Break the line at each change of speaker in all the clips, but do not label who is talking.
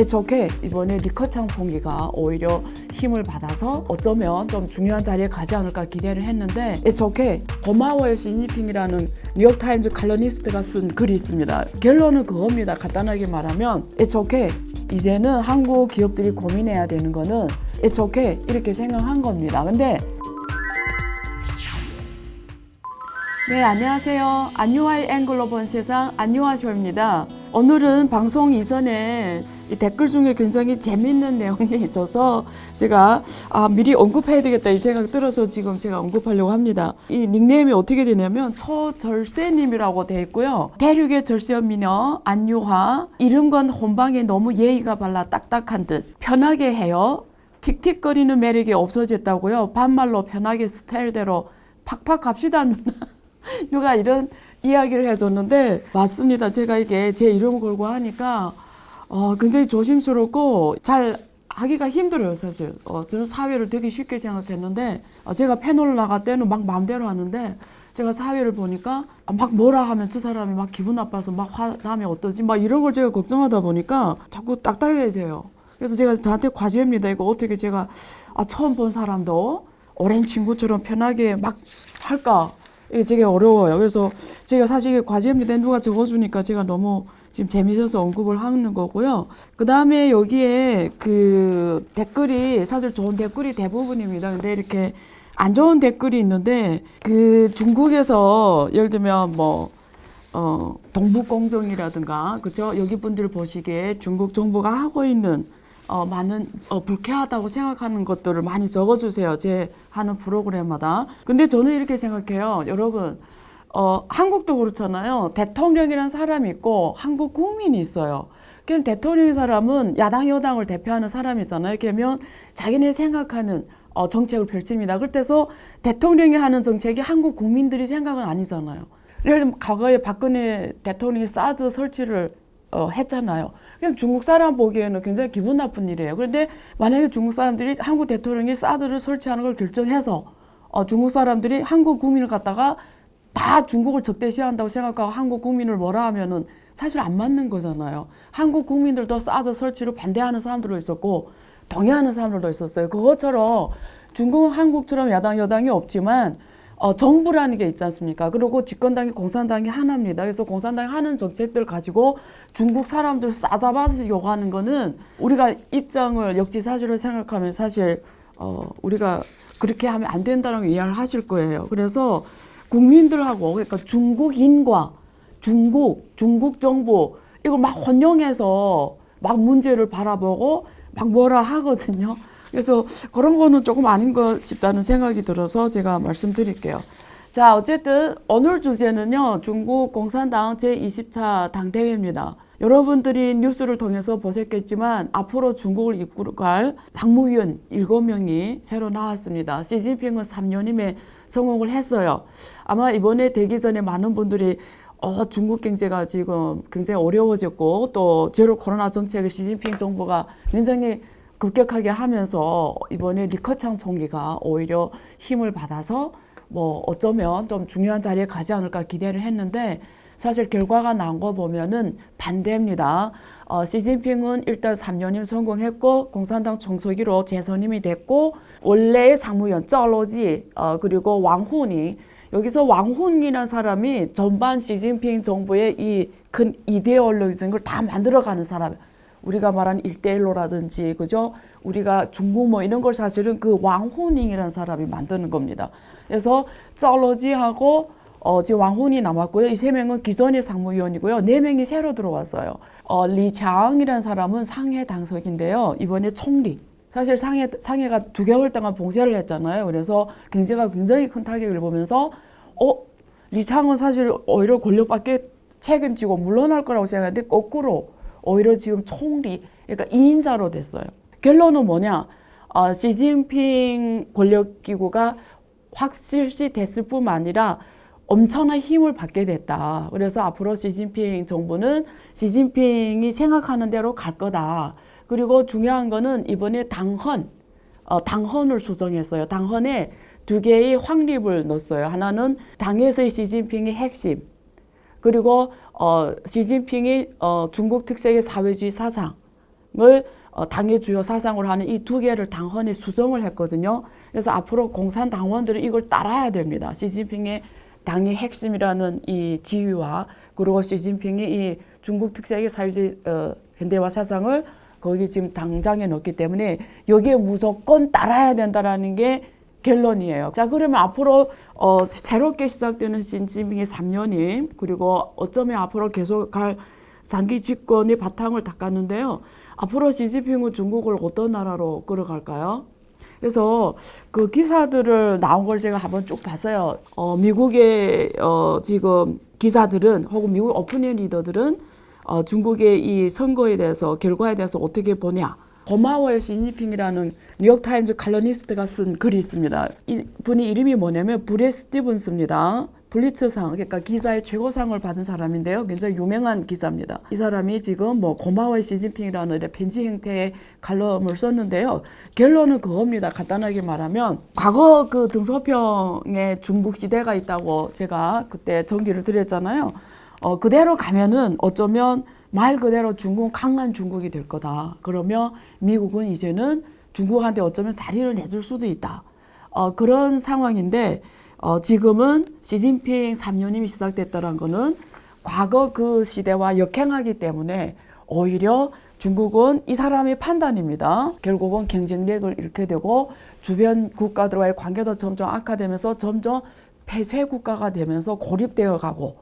좋게 이번에 리커창 총리가 오히려 힘을 받아서 어쩌면 좀 중요한 자리에 가지 않을까 기대를 했는데 좋게 고마워요 시진핑이라는 뉴욕타임즈 칼럼니스트가 쓴 글이 있습니다. 결론은 그겁니다. 간단하게 말하면 좋게 이제는 한국 기업들이 고민해야 되는 거는 좋게 이렇게 생각한 겁니다. 근데 네, 안녕하세요. 안유아의 앵글로 본 세상 안유아쇼입니다. 오늘은 방송 이전에 이 댓글 중에 굉장히 재밌는 내용이 있어서 제가 미리 언급해야 되겠다 이 생각 들어서 지금 제가 언급하려고 합니다. 이 닉네임이 어떻게 되냐면 처절세님이라고 돼 있고요. 대륙의 절세미녀 안유화, 이름건 혼방에 너무 예의가 발라 딱딱한 듯 편하게 해요. 틱틱거리는 매력이 없어졌다고요. 반말로 편하게 스타일대로 팍팍 갑시다 누나. 누가 이런 이야기를 해줬는데 맞습니다. 제가 이게 제 이름을 걸고 하니까 굉장히 조심스럽고 잘 하기가 힘들어요. 사실 저는 사회를 되게 쉽게 생각했는데 제가 패널 나갈 때는 막 마음대로 하는데 제가 사회를 보니까 막 뭐라 하면 저 사람이 막 기분 나빠서 막 화나면 어떠지 막 이런 걸 제가 걱정하다 보니까 자꾸 딱딱해져요. 그래서 제가 저한테 과제입니다. 이거 어떻게 제가 처음 본 사람도 오랜 친구처럼 편하게 막 할까? 이게 되게 어려워요. 그래서 제가 사실 과제입니다. 누가 적어주니까 제가 너무 지금 재밌어서 언급을 하는 거고요. 그 다음에 여기에 그 댓글이 사실 좋은 댓글이 대부분입니다. 근데 이렇게 안 좋은 댓글이 있는데 그 중국에서 예를 들면 동북공정이라든가 그죠? 여기 분들 보시기에 중국 정부가 하고 있는 많은 불쾌하다고 생각하는 것들을 많이 적어주세요. 제 하는 프로그램마다. 근데 저는 이렇게 생각해요. 여러분 한국도 그렇잖아요. 대통령이란 사람이 있고 한국 국민이 있어요. 그럼 대통령인 사람은 야당 여당을 대표하는 사람이잖아요. 그러면 자기네 생각하는 정책을 펼칩니다. 그래서 대통령이 하는 정책이 한국 국민들이 생각은 아니잖아요. 예를 들면 과거에 박근혜 대통령이 사드 설치를 했잖아요. 그냥 중국 사람 보기에는 굉장히 기분 나쁜 일이에요. 그런데 만약에 중국 사람들이 한국 대통령이 사드를 설치하는 걸 결정해서 중국 사람들이 한국 국민을 갖다가 다 중국을 적대시한다고 생각하고 한국 국민을 뭐라 하면은 사실 안 맞는 거잖아요. 한국 국민들도 사드 설치를 반대하는 사람들도 있었고 동의하는 사람들도 있었어요. 그것처럼 중국은 한국처럼 야당 여당이 없지만 정부라는 게 있지 않습니까? 그리고 집권당이 공산당이 하나입니다. 그래서 공산당이 하는 정책들 가지고 중국 사람들 싸잡아서 하는 거는 우리가 입장을 역지사지로 생각하면 사실 우리가 그렇게 하면 안 된다는 걸 이해를 하실 거예요. 그래서 국민들하고 그러니까 중국인과 중국 정부 이걸 막 혼용해서 막 문제를 바라보고 막 뭐라 하거든요. 그래서 그런 거는 조금 아닌 것 싶다는 생각이 들어서 제가 말씀드릴게요. 자, 어쨌든 오늘 주제는요. 중국 공산당 제20차 당대회입니다. 여러분들이 뉴스를 통해서 보셨겠지만 앞으로 중국을 이끌어갈 상무위원 7명이 새로 나왔습니다. 시진핑은 3년임에 성공을 했어요. 아마 이번에 되기 전에 많은 분들이 중국 경제가 지금 굉장히 어려워졌고 또 제로 코로나 정책을 시진핑 정부가 굉장히 급격하게 하면서 이번에 리커창 총리가 오히려 힘을 받아서 어쩌면 좀 중요한 자리에 가지 않을까 기대를 했는데 사실 결과가 나온 거 보면은 반대입니다. 시진핑은 일단 3년임 성공했고 공산당 총서기로 재선임이 됐고 원래의 상무위원 쩌로지 그리고 왕훈이 여기서 왕훈이라는 사람이 전반 시진핑 정부의 이 큰 이데올로기적인 걸 다 만들어가는 사람. 우리가 말하는 1대1로라든지 그죠? 우리가 중국 이런 걸 사실은 그 왕훈잉이라는 사람이 만드는 겁니다. 그래서 쩌러지하고 지금 왕훈이 남았고요. 이 3명은 기존의 상무위원이고요. 4명이 새로 들어왔어요. 리창이라는 사람은 상해 당석인데요. 이번에 총리. 사실 상해가 2개월 동안 봉쇄를 했잖아요. 그래서 경제가 굉장히 큰 타격을 보면서 리창은 사실 오히려 권력밖에 책임지고 물러날 거라고 생각했는데 거꾸로 오히려 지금 총리, 그러니까 2인자로 됐어요. 결론은 뭐냐? 시진핑 권력기구가 확실시 됐을 뿐만 아니라 엄청난 힘을 받게 됐다. 그래서 앞으로 시진핑 정부는 시진핑이 생각하는 대로 갈 거다. 그리고 중요한 거는 이번에 당헌을 수정했어요. 당헌에 2개의 확립을 넣었어요. 하나는 당에서의 시진핑의 핵심, 그리고 시진핑이 중국 특색의 사회주의 사상, 당의 주요 사상으로 하는 이 두 개를 당헌에 수정을 했거든요. 그래서 앞으로 공산당원들은 이걸 따라야 됩니다. 시진핑의 당의 핵심이라는 이 지위와 그리고 시진핑이 이 중국 특색의 사회주의 현대화 사상을 거기 지금 당장에 넣었기 때문에 여기에 무조건 따라야 된다라는 게 결론이에요. 자, 그러면 앞으로 새롭게 시작되는 시진핑의 3년임 그리고 어쩌면 앞으로 계속 갈 장기 집권의 바탕을 닦았는데요. 앞으로 시진핑은 중국을 어떤 나라로 끌어갈까요? 그래서 그 기사들을 나온 걸 제가 한번 쭉 봤어요. 미국의 지금 기자들은 혹은 미국 오피니언 리더들은 중국의 이 선거에 대해서 결과에 대해서 어떻게 보냐. 고마워요 시진핑이라는 뉴욕타임즈 칼럼니스트가 쓴 글이 있습니다. 이 분이 이름이 뭐냐면 브렛 스티븐스입니다. 블리츠상, 그러니까 기자의 최고상을 받은 사람인데요. 굉장히 유명한 기자입니다. 이 사람이 지금 뭐 고마워요 시진핑이라는 편지 형태의 칼럼을 썼는데요. 결론은 그겁니다. 간단하게 말하면 과거 그 등소평에 중국 시대가 있다고 제가 그때 전기를 드렸잖아요. 그대로 가면은 어쩌면 말 그대로 중국은 강한 중국이 될 거다. 그러면 미국은 이제는 중국한테 어쩌면 자리를 내줄 수도 있다. 그런 상황인데 지금은 시진핑 3년임이 시작됐다는 거는 과거 그 시대와 역행하기 때문에 오히려 중국은 이 사람의 판단입니다. 결국은 경쟁력을 잃게 되고 주변 국가들과의 관계도 점점 악화되면서 점점 폐쇄 국가가 되면서 고립되어 가고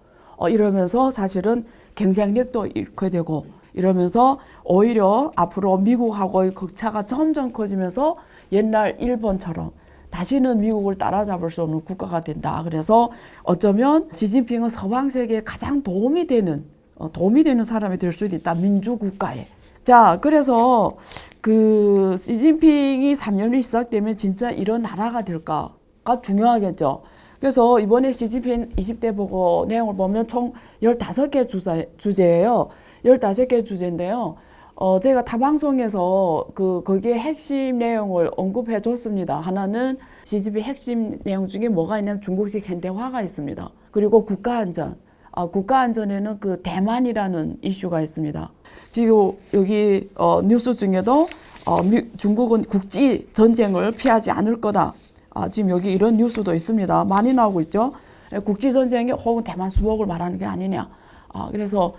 이러면서 사실은 경쟁력도 잃게 되고 이러면서 오히려 앞으로 미국하고의 격차가 점점 커지면서 옛날 일본처럼 다시는 미국을 따라잡을 수 없는 국가가 된다. 그래서 어쩌면 시진핑은 서방 세계에 가장 도움이 되는 사람이 될 수도 있다. 민주국가에. 자, 그래서 그 시진핑이 3년이 시작되면 진짜 이런 나라가 될까가 중요하겠죠. 그래서 이번에 시진핑 20대 보고 내용을 보면 총 15개 주제예요. 15개 주제인데요. 제가 타 방송에서 거기에 핵심 내용을 언급해 줬습니다. 하나는 시진핑 핵심 내용 중에 뭐가 있냐면 중국식 현대화가 있습니다. 그리고 국가안전. 국가안전에는 그 대만이라는 이슈가 있습니다. 지금 여기 뉴스 중에도 중국은 국지 전쟁을 피하지 않을 거다. 지금 여기 이런 뉴스도 있습니다. 많이 나오고 있죠. 국지 전쟁이 혹은 대만 수복을 말하는 게 아니냐. 그래서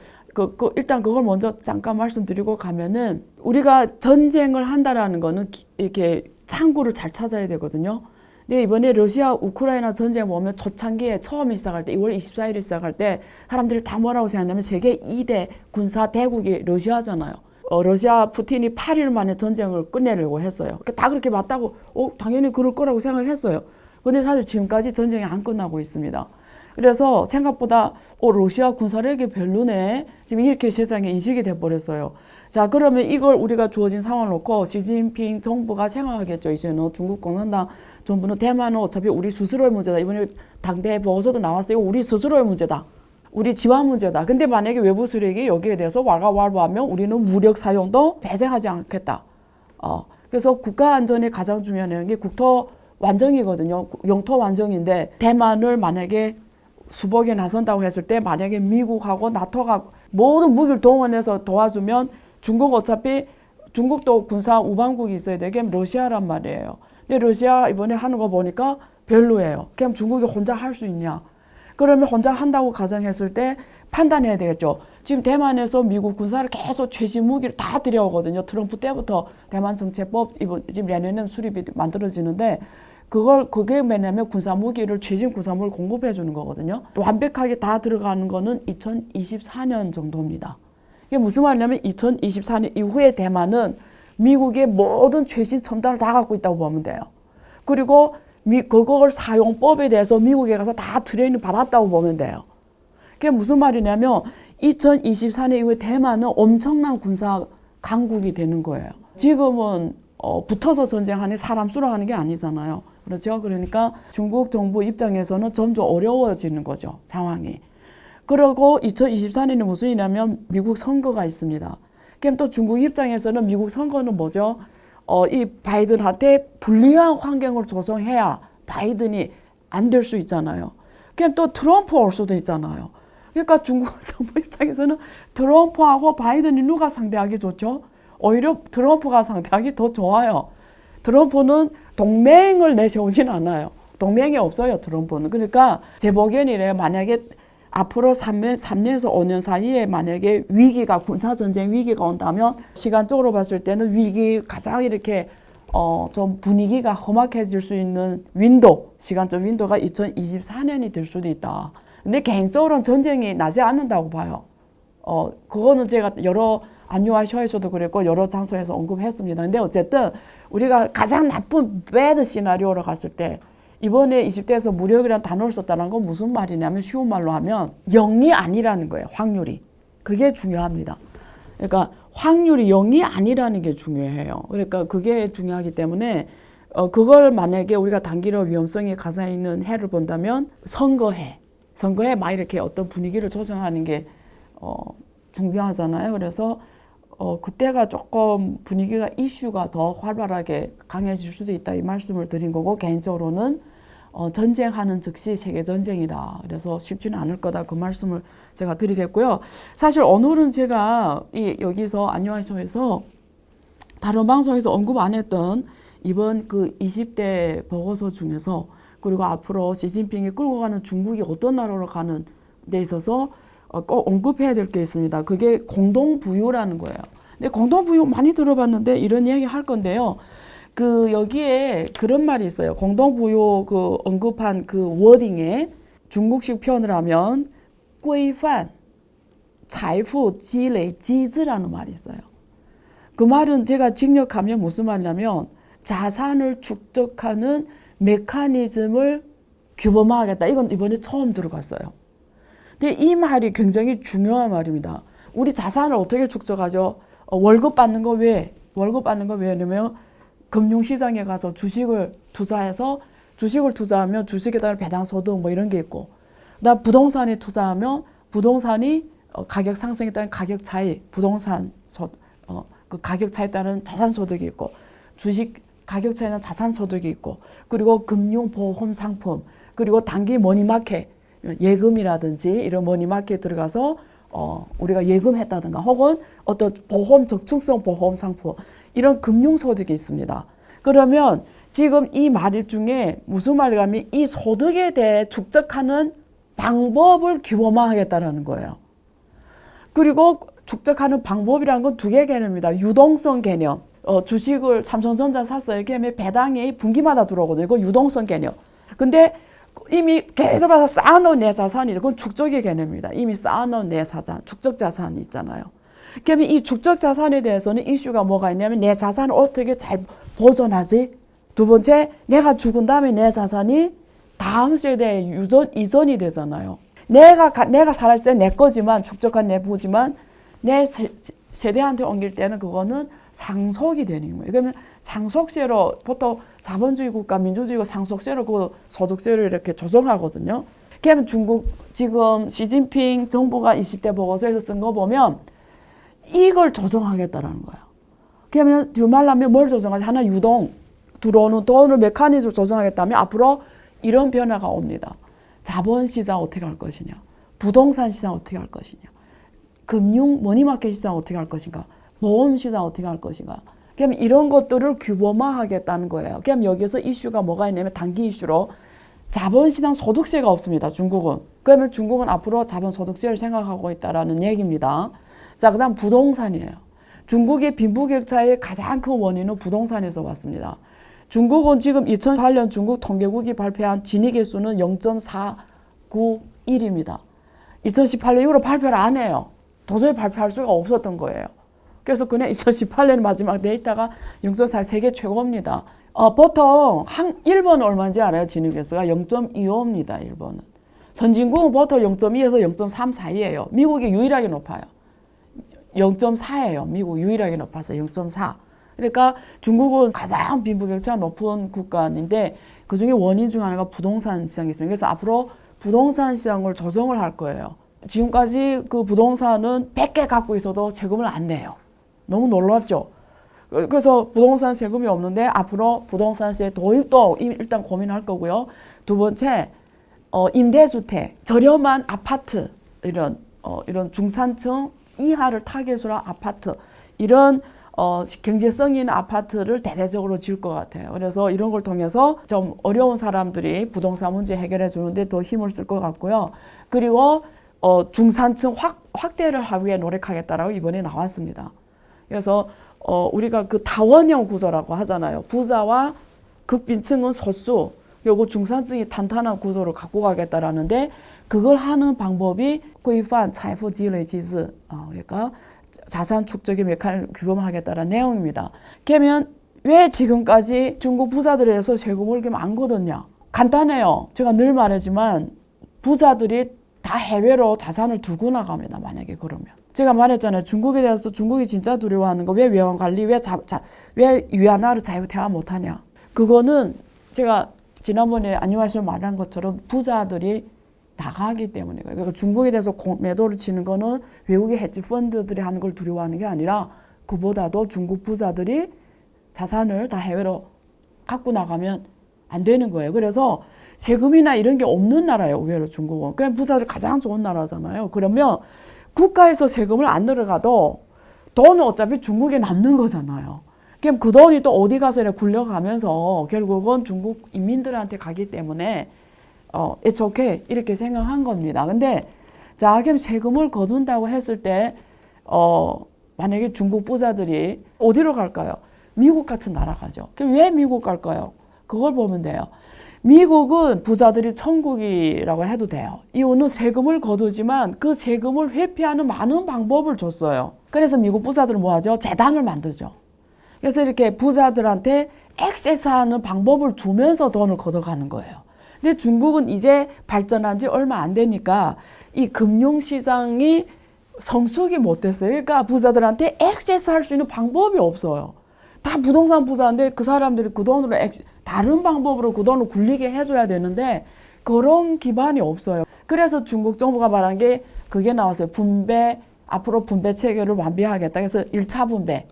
일단 그걸 먼저 잠깐 말씀드리고 가면은 우리가 전쟁을 한다라는 거는 이렇게 창구를 잘 찾아야 되거든요. 근데 이번에 러시아 우크라이나 전쟁 보면 초창기에 처음 시작할 때 2월 24일에 시작할 때 사람들이 다 뭐라고 생각하냐면 세계 2대 군사 대국이 러시아잖아요. 러시아 푸틴이 8일 만에 전쟁을 끝내려고 했어요. 다 그렇게 맞다고 당연히 그럴 거라고 생각했어요. 근데 사실 지금까지 전쟁이 안 끝나고 있습니다. 그래서 생각보다 러시아 군사력이 별로네. 지금 이렇게 세상에 인식이 돼버렸어요. 자, 그러면 이걸 우리가 주어진 상황을 놓고 시진핑 정부가 생각하겠죠. 이제는 중국 공산당 정부는 대만은 어차피 우리 스스로의 문제다. 이번에 당대 보고서도 나왔어요. 우리 스스로의 문제다. 우리 지화 문제다. 근데 만약에 외부 세력이 여기에 대해서 왈가왈부하면 우리는 무력 사용도 배제하지 않겠다. 그래서 국가 안전의 가장 중요한 내용이 국토 완정이거든요. 영토 완정인데 대만을 만약에 수복에 나선다고 했을 때 만약에 미국하고 나토가 모든 무기를 동원해서 도와주면 중국 어차피 중국도 군사 우방국이 있어야 되게 러시아란 말이에요. 근데 러시아 이번에 하는 거 보니까 별로예요. 그냥 중국이 혼자 할 수 있냐. 그러면 혼자 한다고 가정했을 때 판단해야 되겠죠. 지금 대만에서 미국 군사를 계속 최신 무기를 다 들여오거든요. 트럼프 때부터 대만 정책법 지금 내년에는 수립이 만들어지는데 그게 뭐냐면 군사 무기를 최신 군사 무기를 공급해 주는 거거든요. 완벽하게 다 들어가는 거는 2024년 정도입니다. 이게 무슨 말이냐면 2024년 이후에 대만은 미국의 모든 최신 첨단을 다 갖고 있다고 보면 돼요. 그리고 그걸 사용법에 대해서 미국에 가서 다 트레이닝 받았다고 보면 돼요. 그게 무슨 말이냐면 2024년 이후에 대만은 엄청난 군사 강국이 되는 거예요. 지금은 붙어서 전쟁하는 사람 수로 하는 게 아니잖아요. 그렇죠? 그러니까 중국 정부 입장에서는 점점 어려워지는 거죠. 상황이. 그리고 2024년이 무슨 일이냐면 미국 선거가 있습니다. 그럼 또 중국 입장에서는 미국 선거는 뭐죠? 이 바이든한테 불리한 환경을 조성해야 바이든이 안 될 수 있잖아요. 그럼 또 트럼프 올 수도 있잖아요. 그러니까 중국 정부 입장에서는 트럼프하고 바이든이 누가 상대하기 좋죠? 오히려 트럼프가 상대하기 더 좋아요. 트럼프는 동맹을 내세우진 않아요. 동맹이 없어요, 트럼프는. 그러니까 제 보기에는 만약에 앞으로 3년에서 5년 사이에 만약에 위기가, 군사전쟁 위기가 온다면 시간적으로 봤을 때는 위기 가장 이렇게 좀 분위기가 험악해질 수 있는 시간적 윈도가 2024년이 될 수도 있다. 근데 개인적으로는 전쟁이 나지 않는다고 봐요. 그거는 제가 여러 안유아 쇼에서도 그랬고 여러 장소에서 언급했습니다. 근데 어쨌든 우리가 가장 나쁜 배드 시나리오로 갔을 때 이번에 20대에서 무력이라는 단어를 썼다는 건 무슨 말이냐면 쉬운 말로 하면 0이 아니라는 거예요. 확률이. 그게 중요합니다. 그러니까 확률이 0이 아니라는 게 중요해요. 그러니까 그게 중요하기 때문에 그걸 만약에 우리가 단기로 위험성이 가사 있는 해를 본다면 선거해 막 이렇게 어떤 분위기를 조정하는 게 중요하잖아요. 그래서 그때가 조금 분위기가 이슈가 더 활발하게 강해질 수도 있다 이 말씀을 드린 거고 개인적으로는 전쟁하는 즉시 세계전쟁이다. 그래서 쉽지는 않을 거다. 그 말씀을 제가 드리겠고요. 사실 오늘은 제가 여기서 안유아쇼에서 다른 방송에서 언급 안 했던 이번 그 20대 보고서 중에서 그리고 앞으로 시진핑이 끌고 가는 중국이 어떤 나라로 가는 데 있어서 꼭 언급해야 될 게 있습니다. 그게 공동부유라는 거예요. 근데 공동부유 많이 들어봤는데 이런 이야기 할 건데요. 여기에 그런 말이 있어요. 공동부유 언급한 워딩에 중국식 표현을 하면 规范财富积累机制라는 말이 있어요. 그 말은 제가 직역하면 무슨 말이냐면 자산을 축적하는 메커니즘을 규범화하겠다. 이건 이번에 처음 들어봤어요. 근데 이 말이 굉장히 중요한 말입니다. 우리 자산을 어떻게 축적하죠? 월급 받는 거 왜냐면 금융시장에 가서 주식을 투자하면 주식에 따른 배당소득 뭐 이런 게 있고, 그다음 부동산에 투자하면 부동산이 가격 상승에 따른 가격 차이, 그 가격 차이에 따른 자산소득이 있고, 주식 가격 차이는 자산소득이 있고, 그리고 금융보험 상품, 그리고 단기 머니마켓, 예금이라든지 이런 머니마켓에 들어가서 우리가 예금했다든가 혹은 어떤 저축성 보험 상품 이런 금융소득이 있습니다. 그러면 지금 이 말 중에 무슨 말이냐면 이 소득에 대해 축적하는 방법을 규범화하겠다는 거예요. 그리고 축적하는 방법이라는 건 두 개 개념입니다. 유동성 개념. 주식을 삼성전자 샀어요. 이렇게 하면 배당이 분기마다 들어오거든요. 이거 유동성 개념. 근데 이미 계속 봐서 쌓아놓은 내 자산이 그건 축적의 개념입니다. 이미 쌓아놓은 내 자산, 축적 자산이 있잖아요. 그러면 이 축적 자산에 대해서는 이슈가 뭐가 있냐면 내 자산을 어떻게 잘 보존하지? 두 번째, 내가 죽은 다음에 내 자산이 다음 세대에 이전이 되잖아요. 내가 살았을 때 내 거지만 축적한 내 부지만 내 세대한테 옮길 때는 그거는 상속이 되는 거예요. 그러면 상속세로 보통 자본주의 국가, 민주주의가 상속세로 그 소득세를 이렇게 조정하거든요. 그러면 중국 지금 시진핑 정부가 20대 보고서에서 쓴 거 보면 이걸 조정하겠다라는 거예요. 그러면 말하면 뭘 조정하지? 하나 유동, 들어오는 돈을 메커니즘을 조정하겠다면 앞으로 이런 변화가 옵니다. 자본시장 어떻게 할 것이냐? 부동산 시장 어떻게 할 것이냐? 금융 머니마켓 시장 어떻게 할 것인가? 보험 시장 어떻게 할 것인가? 그럼 이런 것들을 규범화하겠다는 거예요. 그럼 여기서 이슈가 뭐가 있냐면 단기 이슈로 자본시장 소득세가 없습니다. 중국은. 그러면 중국은 앞으로 자본소득세를 생각하고 있다라는 얘기입니다. 자, 그다음 부동산이에요. 중국의 빈부격차의 가장 큰 원인은 부동산에서 왔습니다. 중국은 지금 2008년 중국 통계국이 발표한 지니 수는 0.491입니다. 2018년 이후로 발표를 안 해요. 도저히 발표할 수가 없었던 거예요. 그래서 그냥 2018년 마지막 데이터가 0.4 세계 최고입니다. 보통 일본은 얼마인지 알아요? 진위계수가 0.25입니다. 일본은. 선진국은 보통 0.2에서 0.3 사이예요. 미국이 유일하게 높아요. 0.4예요. 미국 유일하게 높아서 0.4. 그러니까 중국은 가장 빈부격차가 높은 국가인데 그중에 원인 중 하나가 부동산 시장이 있습니다. 그래서 앞으로 부동산 시장을 조정을 할 거예요. 지금까지 그 부동산은 100개 갖고 있어도 세금을 안 내요. 너무 놀랍죠? 그래서 부동산 세금이 없는데 앞으로 부동산세 도입도 일단 고민할 거고요. 두 번째, 임대주택, 저렴한 아파트, 이런 중산층 이하를 타겟으로 한 아파트, 이런 경제성 있는 아파트를 대대적으로 지을 것 같아요. 그래서 이런 걸 통해서 좀 어려운 사람들이 부동산 문제 해결해 주는데 더 힘을 쓸 것 같고요. 그리고 중산층 확대를 하기 위해 노력하겠다라고 이번에 나왔습니다. 그래서 우리가 그 다원형 구조라고 하잖아요. 부자와 극빈층은 소수, 그리고 중산층이 탄탄한 구조를 갖고 가겠다라는데 그걸 하는 방법이规范 财富积累机制, 그러니까 자산 축적의 메커니즘을 규범하겠다는 내용입니다. 그러면 왜 지금까지 중국 부자들에서 세금을 안 걷었냐? 간단해요. 제가 늘 말하지만 부자들이 다 해외로 자산을 두고 나갑니다. 만약에 그러면. 제가 말했잖아요. 중국에 대해서 중국이 진짜 두려워하는 거 왜 외환 관리, 왜 위안화를 자유태화 못하냐? 그거는 제가 지난번에 안녕하세요 말한 것처럼 부자들이 나가기 때문에 그러니까 중국에 대해서 매도를 치는 거는 외국의 헤지 펀드들이 하는 걸 두려워하는 게 아니라 그보다도 중국 부자들이 자산을 다 해외로 갖고 나가면 안 되는 거예요. 그래서 세금이나 이런 게 없는 나라예요. 의외로 중국은. 그냥 부자들 가장 좋은 나라잖아요. 그러면 국가에서 세금을 안 들어가도 돈은 어차피 중국에 남는 거잖아요. 그럼 그 돈이 또 어디 가서 굴려가면서 결국은 중국 인민들한테 가기 때문에 it's okay 이렇게 생각한 겁니다. 근데 자, 그럼 세금을 거둔다고 했을 때 만약에 중국 부자들이 어디로 갈까요? 미국 같은 나라 가죠. 그럼 왜 미국 갈까요? 그걸 보면 돼요. 미국은 부자들이 천국이라고 해도 돼요. 이유는 세금을 거두지만 그 세금을 회피하는 많은 방법을 줬어요. 그래서 미국 부자들은 뭐 하죠? 재단을 만들죠. 그래서 이렇게 부자들한테 액세스하는 방법을 주면서 돈을 걷어가는 거예요. 근데 중국은 이제 발전한 지 얼마 안 되니까 이 금융시장이 성숙이 못 됐어요. 그러니까 부자들한테 액세스할 수 있는 방법이 없어요. 다 부동산 부자인데 그 사람들이 그 돈으로 다른 방법으로 그 돈을 굴리게 해줘야 되는데 그런 기반이 없어요. 그래서 중국 정부가 말한 게 그게 나왔어요. 앞으로 분배 체계를 완비하겠다. 그래서 1차 분배,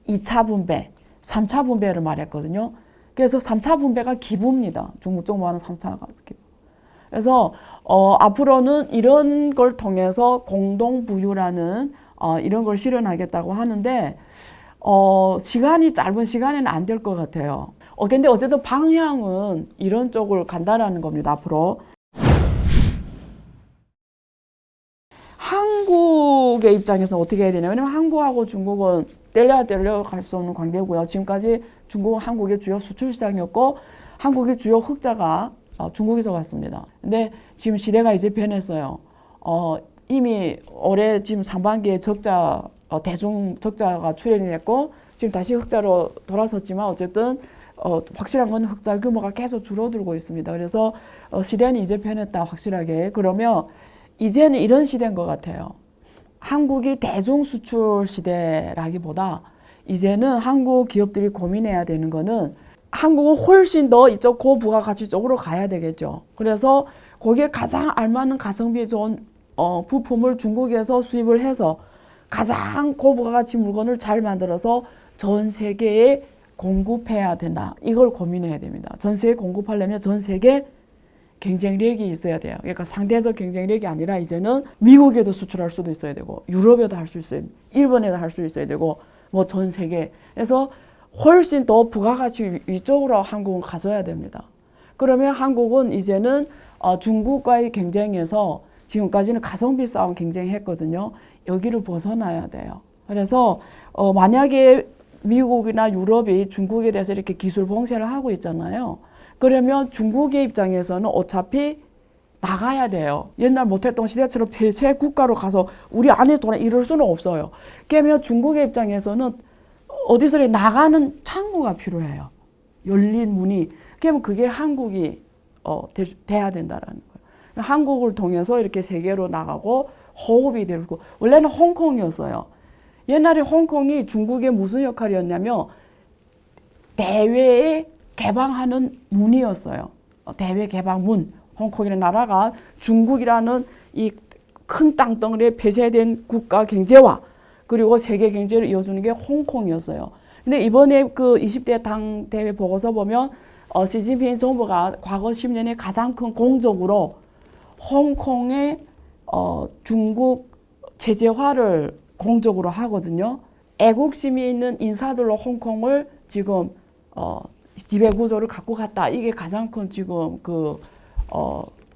2차 분배, 3차 분배를 말했거든요. 그래서 3차 분배가 기부입니다. 중국 정부가 하는 3차가 기부. 그래서 앞으로는 이런 걸 통해서 공동부유라는 이런 걸 실현하겠다고 하는데 시간이 짧은 시간에는 안 될 것 같아요. 근데 어쨌든 방향은 이런 쪽을 간다라는 겁니다. 앞으로. 한국의 입장에서는 어떻게 해야 되냐. 왜냐면 한국하고 중국은 떼려갈 수 없는 관계고요. 지금까지 중국은 한국의 주요 수출 시장이었고 한국의 주요 흑자가 중국에서 왔습니다. 근데 지금 시대가 이제 변했어요. 이미 올해 지금 상반기에 적자, 대중 적자가 출현이 됐고 지금 다시 흑자로 돌아섰지만 어쨌든 확실한 건 흑자 규모가 계속 줄어들고 있습니다. 그래서 시대는 이제 변했다 확실하게. 그러면 이제는 이런 시대인 것 같아요. 한국이 대중 수출 시대라기보다 이제는 한국 기업들이 고민해야 되는 거는 한국은 훨씬 더 이쪽 고부가가치 쪽으로 가야 되겠죠. 그래서 거기에 가장 알맞는 가성비 좋은 부품을 중국에서 수입을 해서 가장 고부가가치 물건을 잘 만들어서 전 세계에 공급해야 된다. 이걸 고민해야 됩니다. 전 세계에 공급하려면 전 세계 경쟁력이 있어야 돼요. 그러니까 상대적 경쟁력이 아니라 이제는 미국에도 수출할 수도 있어야 되고 유럽에도 할 수 있어야 되고 일본에도 할 수 있어야 되고 뭐 전 세계. 그래서 훨씬 더 부가가치 위쪽으로 한국은 가져야 됩니다. 그러면 한국은 이제는 중국과의 경쟁에서 지금까지는 가성비 싸움 경쟁했거든요. 여기를 벗어나야 돼요. 그래서 만약에 미국이나 유럽이 중국에 대해서 이렇게 기술 봉쇄를 하고 있잖아요. 그러면 중국의 입장에서는 어차피 나가야 돼요. 옛날 모택동 시대처럼 폐쇄 국가로 가서 우리 안에 돌아 이럴 수는 없어요. 그러면 중국의 입장에서는 어디서 나가는 창구가 필요해요. 열린 문이. 그러면 그게 한국이 돼야 된다라는 거예요. 한국을 통해서 이렇게 세계로 나가고 호흡이 되고 원래는 홍콩이었어요. 옛날에 홍콩이 중국의 무슨 역할이었냐면 대외에 개방하는 문이었어요. 대외 개방문. 홍콩이라는 나라가 중국이라는 이 큰 땅덩어리에 폐쇄된 국가 경제와 그리고 세계 경제를 이어주는 게 홍콩이었어요. 근데 이번에 그 20대 당 대회 보고서 보면 시진핑 정부가 과거 10년에 가장 큰 공적으로 홍콩의 중국 제재화를 공적으로 하거든요. 애국심이 있는 인사들로 홍콩을 지금 지배 구조를 갖고 갔다. 이게 가장 큰 지금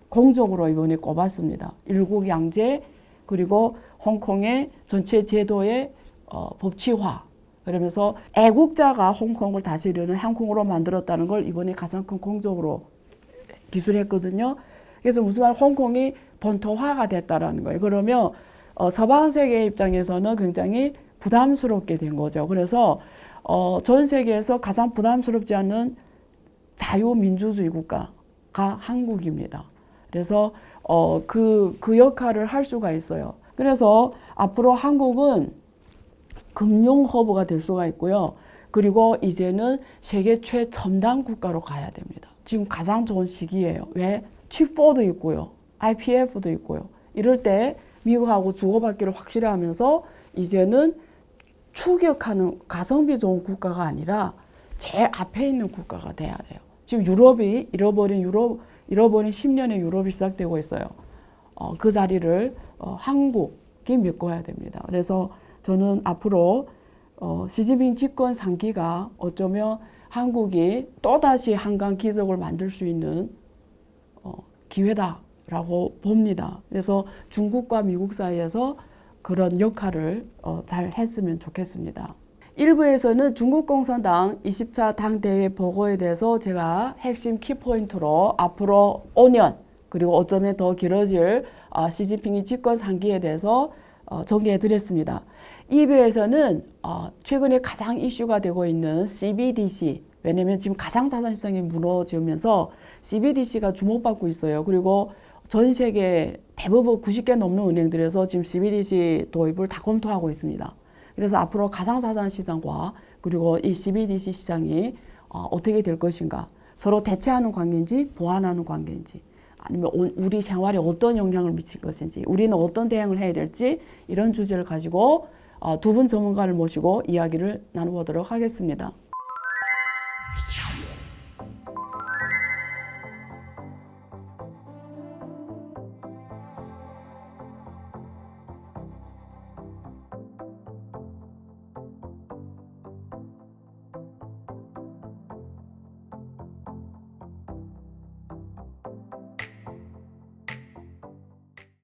공적으로 이번에 꼽았습니다. 일국 양제 그리고 홍콩의 전체 제도의 법치화. 그러면서 애국자가 홍콩을 다스리는 향콩으로 만들었다는 걸 이번에 가장 큰 공적으로 기술했거든요. 그래서 무슨 말 홍콩이 본토화가 됐다라는 거예요. 그러면 서방 세계 입장에서는 굉장히 부담스럽게 된 거죠. 그래서 전 세계에서 가장 부담스럽지 않은 자유민주주의 국가가 한국입니다. 그래서 그 역할을 할 수가 있어요. 그래서 앞으로 한국은 금융 허브가 될 수가 있고요. 그리고 이제는 세계 최첨단 국가로 가야 됩니다. 지금 가장 좋은 시기예요. 왜? 칩4도 있고요. IPF도 있고요. 이럴 때 미국하고 주고받기를 확실히 하면서 이제는 추격하는 가성비 좋은 국가가 아니라 제일 앞에 있는 국가가 돼야 돼요. 지금 유럽이 잃어버린 10년의 유럽이 시작되고 있어요. 그 자리를 한국이 메꿔야 됩니다. 그래서 저는 앞으로 시진핑 집권 3기가 어쩌면 한국이 또다시 한강 기적을 만들 수 있는 기회다라고 봅니다. 그래서 중국과 미국 사이에서 그런 역할을 잘 했으면 좋겠습니다. 1부에서는 중국공산당 20차 당대회 보고에 대해서 제가 핵심 키포인트로 앞으로 5년 그리고 어쩌면 더 길어질 시진핑이 집권 3기에 대해서 정리해드렸습니다. 2부에서는 최근에 가장 이슈가 되고 있는 CBDC, 왜냐하면 지금 가상자산 시장이 무너지면서 CBDC가 주목받고 있어요. 그리고 전 세계 대부분 90개 넘는 은행들에서 지금 CBDC 도입을 다 검토하고 있습니다. 그래서 앞으로 가상자산 시장과 그리고 이 CBDC 시장이 어떻게 될 것인가, 서로 대체하는 관계인지 보완하는 관계인지, 아니면 우리 생활에 어떤 영향을 미칠 것인지, 우리는 어떤 대응을 해야 될지, 이런 주제를 가지고 두 분 전문가를 모시고 이야기를 나눠보도록 하겠습니다.